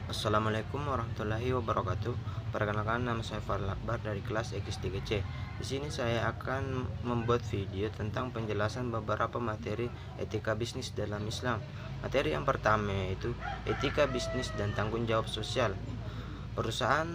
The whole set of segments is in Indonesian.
Assalamualaikum warahmatullahi wabarakatuh. Perkenalkan, nama saya Fadl Akbar dari kelas X3C. Di sini saya akan membuat video tentang penjelasan beberapa materi etika bisnis dalam Islam. Materi yang pertama yaitu etika bisnis dan tanggung jawab sosial. Perusahaan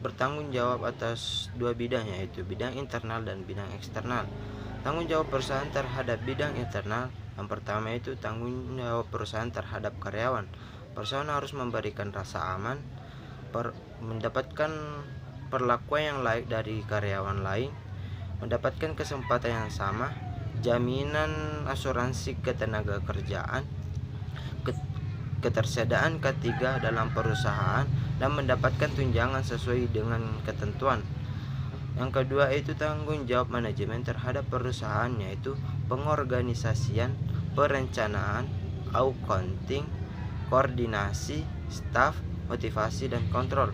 bertanggung jawab atas dua bidang, yaitu bidang internal dan bidang eksternal. Tanggung jawab perusahaan terhadap bidang internal, yang pertama itu tanggung jawab perusahaan terhadap karyawan. Perusahaan harus memberikan rasa aman, mendapatkan perlakuan yang layak dari karyawan lain, mendapatkan kesempatan yang sama, jaminan asuransi ketenaga kerjaan, ketersediaan K3 dalam perusahaan, dan mendapatkan tunjangan sesuai dengan ketentuan. Yang kedua itu tanggung jawab manajemen terhadap perusahaan, yaitu pengorganisasian, perencanaan, accounting, koordinasi, staf, motivasi, dan kontrol.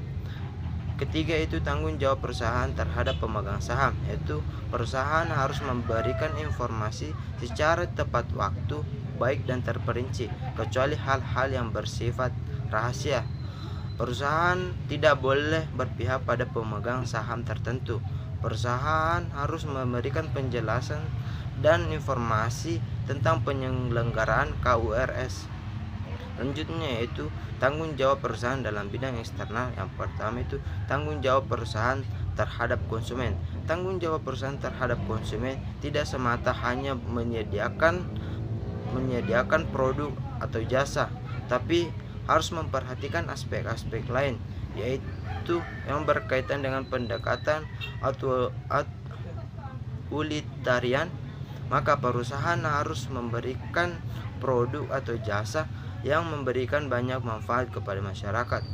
Ketiga itu tanggung jawab perusahaan terhadap pemegang saham, yaitu perusahaan harus memberikan informasi secara tepat waktu, baik dan terperinci, kecuali hal-hal yang bersifat rahasia. Perusahaan tidak boleh berpihak pada pemegang saham tertentu. Perusahaan harus memberikan penjelasan dan informasi tentang penyelenggaraan KURS. Selanjutnya yaitu tanggung jawab perusahaan dalam bidang eksternal. Yang pertama itu tanggung jawab perusahaan terhadap konsumen. Tanggung jawab perusahaan terhadap konsumen tidak semata hanya menyediakan produk atau jasa, tapi harus memperhatikan aspek-aspek lain, yaitu yang berkaitan dengan pendekatan atau utilitarian. Maka perusahaan harus memberikan produk atau jasa yang memberikan banyak manfaat kepada masyarakat.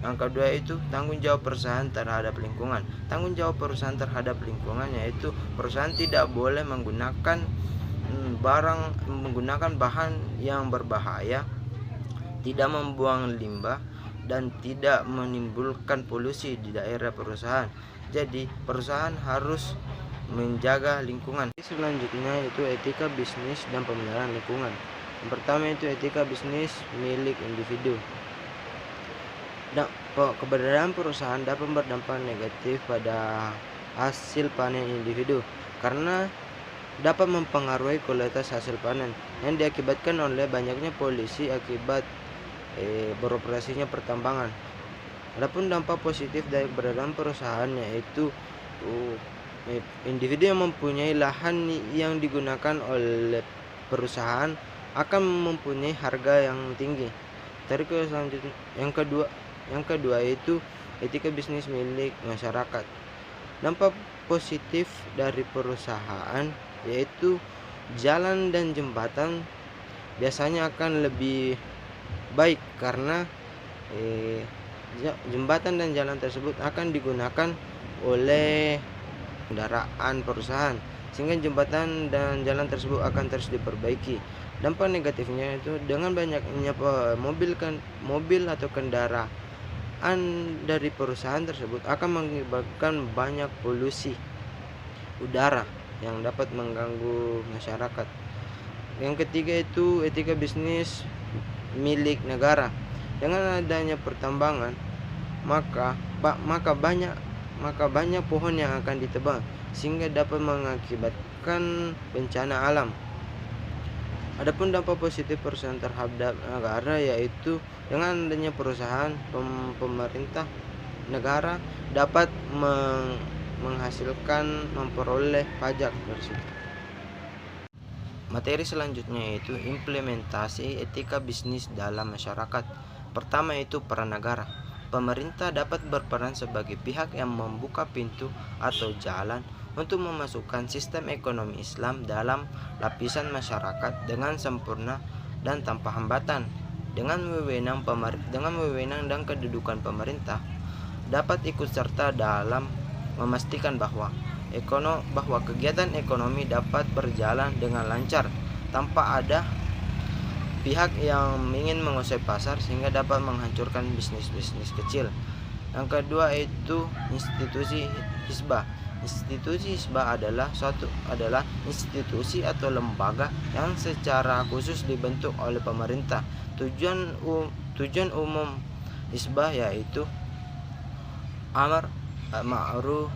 Yang kedua itu tanggung jawab perusahaan terhadap lingkungan. Tanggung jawab perusahaan terhadap lingkungan yaitu perusahaan tidak boleh menggunakan bahan yang berbahaya, tidak membuang limbah, dan tidak menimbulkan polusi di daerah perusahaan. Jadi perusahaan harus menjaga lingkungan. Selanjutnya yaitu etika bisnis dan pemeliharaan lingkungan. Yang pertama itu etika bisnis milik individu. Keberadaan perusahaan dapat berdampak negatif pada hasil panen individu karena dapat mempengaruhi kualitas hasil panen yang diakibatkan oleh banyaknya polusi akibat beroperasinya pertambangan. Adapun dampak positif dari keberadaan perusahaan yaitu individu yang mempunyai lahan yang digunakan oleh perusahaan akan mempunyai harga yang tinggi. Selanjutnya yang kedua itu etika bisnis milik masyarakat. Dampak positif dari perusahaan yaitu jalan dan jembatan biasanya akan lebih baik karena jembatan dan jalan tersebut akan digunakan oleh kendaraan perusahaan, sehingga jembatan dan jalan tersebut akan terus diperbaiki. Dampak negatifnya itu dengan banyaknya mobil atau kendaraan dari perusahaan tersebut akan mengakibatkan banyak polusi udara yang dapat mengganggu masyarakat. Yang ketiga itu etika bisnis milik negara. Dengan adanya pertambangan, maka banyak pohon yang akan ditebang sehingga dapat mengakibatkan bencana alam. Adapun dampak positif perusahaan terhadap negara yaitu dengan adanya perusahaan, pemerintah negara dapat memperoleh pajak dari situ. Materi selanjutnya yaitu implementasi etika bisnis dalam masyarakat. Pertama itu peran negara. Pemerintah dapat berperan sebagai pihak yang membuka pintu atau jalan untuk memasukkan sistem ekonomi Islam dalam lapisan masyarakat dengan sempurna dan tanpa hambatan. Dengan wewenang dan kedudukan pemerintah dapat ikut serta dalam memastikan bahwa kegiatan ekonomi dapat berjalan dengan lancar tanpa ada pihak yang ingin menguasai pasar sehingga dapat menghancurkan bisnis kecil. Yang kedua itu institusi Hizbah. Institusi Hizbah adalah institusi atau lembaga yang secara khusus dibentuk oleh pemerintah. Tujuan umum hisbah yaitu amar ma'ruf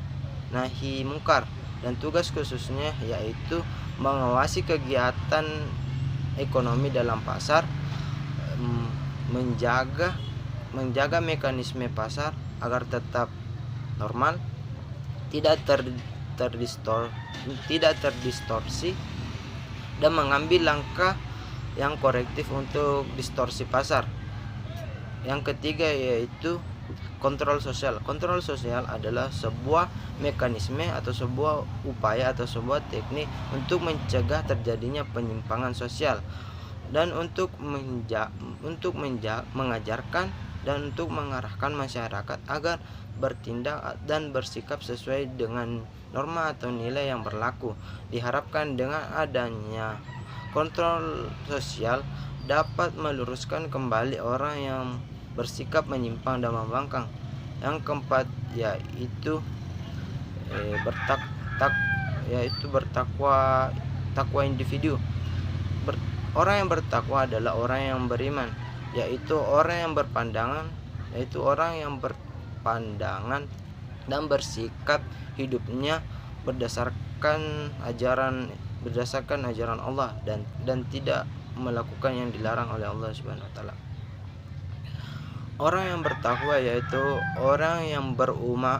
nahi mungkar, dan tugas khususnya yaitu mengawasi kegiatan ekonomi dalam pasar, menjaga mekanisme pasar agar tetap normal, tidak terdistorsi, dan mengambil langkah yang korektif untuk distorsi pasar. Yang ketiga yaitu kontrol sosial. Kontrol sosial adalah sebuah mekanisme atau sebuah upaya atau sebuah teknik untuk mencegah terjadinya penyimpangan sosial, dan untuk mengajarkan dan untuk mengarahkan masyarakat agar bertindak dan bersikap sesuai dengan norma atau nilai yang berlaku. Diharapkan dengan adanya kontrol sosial dapat meluruskan kembali orang yang bersikap menyimpang dan membangkang. Yang keempat yaitu takwa individu. Orang yang bertakwa adalah orang yang beriman, yaitu orang yang berpandangan dan bersikap hidupnya berdasarkan ajaran Allah dan tidak melakukan yang dilarang oleh Allah Subhanahu wa taala. Orang yang bertakwa yaitu orang yang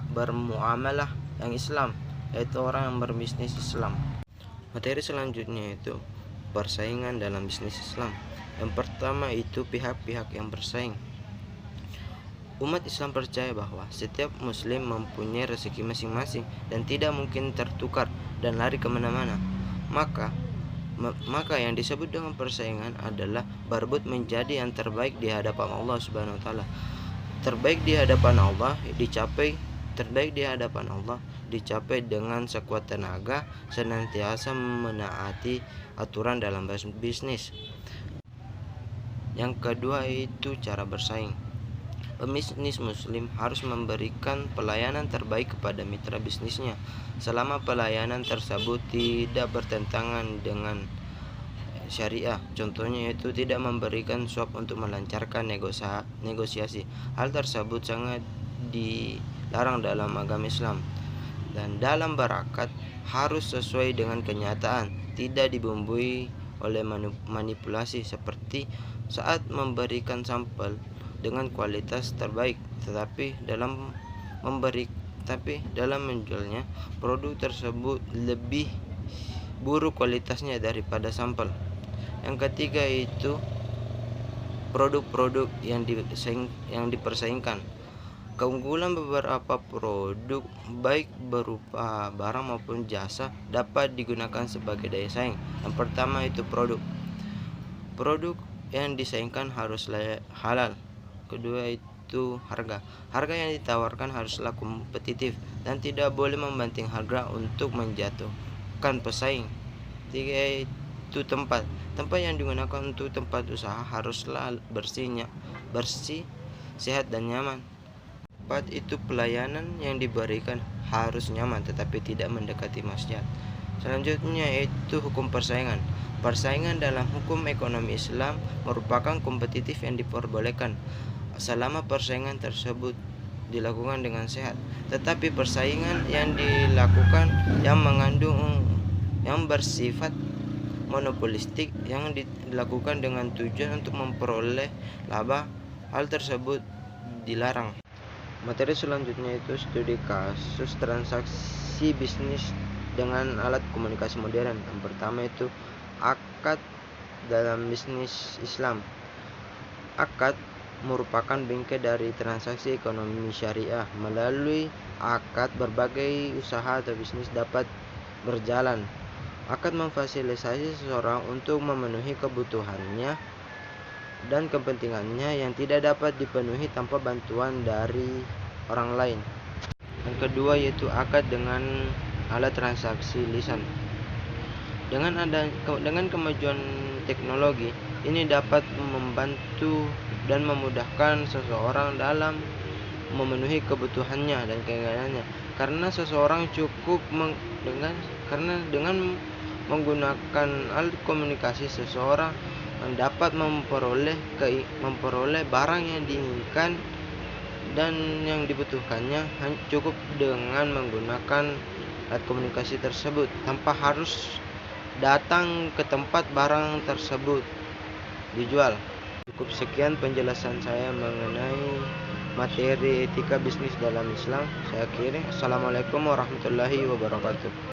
bermuamalah yang Islam, yaitu orang yang berbisnis Islam. Materi selanjutnya itu persaingan dalam bisnis Islam. Yang pertama itu pihak-pihak yang bersaing. Umat Islam percaya bahwa setiap muslim mempunyai rezeki masing-masing dan tidak mungkin tertukar dan lari kemana-mana. Maka yang disebut dengan persaingan adalah berebut menjadi yang terbaik di hadapan Allah Subhanahu wa taala. Terbaik di hadapan Allah dicapai dengan sekuat tenaga, senantiasa menaati aturan dalam bisnis. Yang kedua itu cara bersaing. Pebisnis muslim harus memberikan pelayanan terbaik kepada mitra bisnisnya selama pelayanan tersebut tidak bertentangan dengan syariah. Contohnya yaitu tidak memberikan suap untuk melancarkan negosiasi. Hal tersebut sangat dilarang dalam agama Islam. Dan dalam berakat harus sesuai dengan kenyataan, tidak dibumbui oleh manipulasi seperti saat memberikan sampel dengan kualitas terbaik, tetapi dalam menjualnya produk tersebut lebih buruk kualitasnya daripada sampel. Yang ketiga itu produk-produk yang dipersaingkan. Keunggulan beberapa produk baik berupa barang maupun jasa dapat digunakan sebagai daya saing. Yang pertama itu produk yang disaingkan harus halal. Kedua itu harga yang ditawarkan haruslah kompetitif dan tidak boleh membanting harga untuk menjatuhkan pesaing. Tiga itu tempat yang digunakan untuk tempat usaha haruslah bersih, sehat dan nyaman. Empat itu pelayanan yang diberikan harus nyaman tetapi tidak mendekati maksiat. Selanjutnya yaitu hukum persaingan. Persaingan dalam hukum ekonomi Islam merupakan kompetitif yang diperbolehkan selama persaingan tersebut dilakukan dengan sehat. Tetapi persaingan yang bersifat monopolistik yang dilakukan dengan tujuan untuk memperoleh laba, hal tersebut dilarang. Materi selanjutnya itu studi kasus transaksi bisnis dengan alat komunikasi modern. Yang pertama itu akad dalam bisnis Islam. Akad merupakan bingkai dari transaksi ekonomi syariah. Melalui akad berbagai usaha atau bisnis dapat berjalan. Akad memfasilitasi seseorang untuk memenuhi kebutuhannya dan kepentingannya yang tidak dapat dipenuhi tanpa bantuan dari orang lain. Yang kedua yaitu akad dengan alat transaksi lisan. Dengan kemajuan teknologi ini dapat membantu dan memudahkan seseorang dalam memenuhi kebutuhannya dan keinginannya, karena seseorang cukup dengan menggunakan alat komunikasi seseorang dapat memperoleh barang yang diinginkan dan yang dibutuhkannya cukup dengan menggunakan alat komunikasi tersebut tanpa harus datang ke tempat barang tersebut dijual. Cukup sekian penjelasan saya mengenai materi etika bisnis dalam Islam. Saya akhiri. Assalamualaikum warahmatullahi wabarakatuh.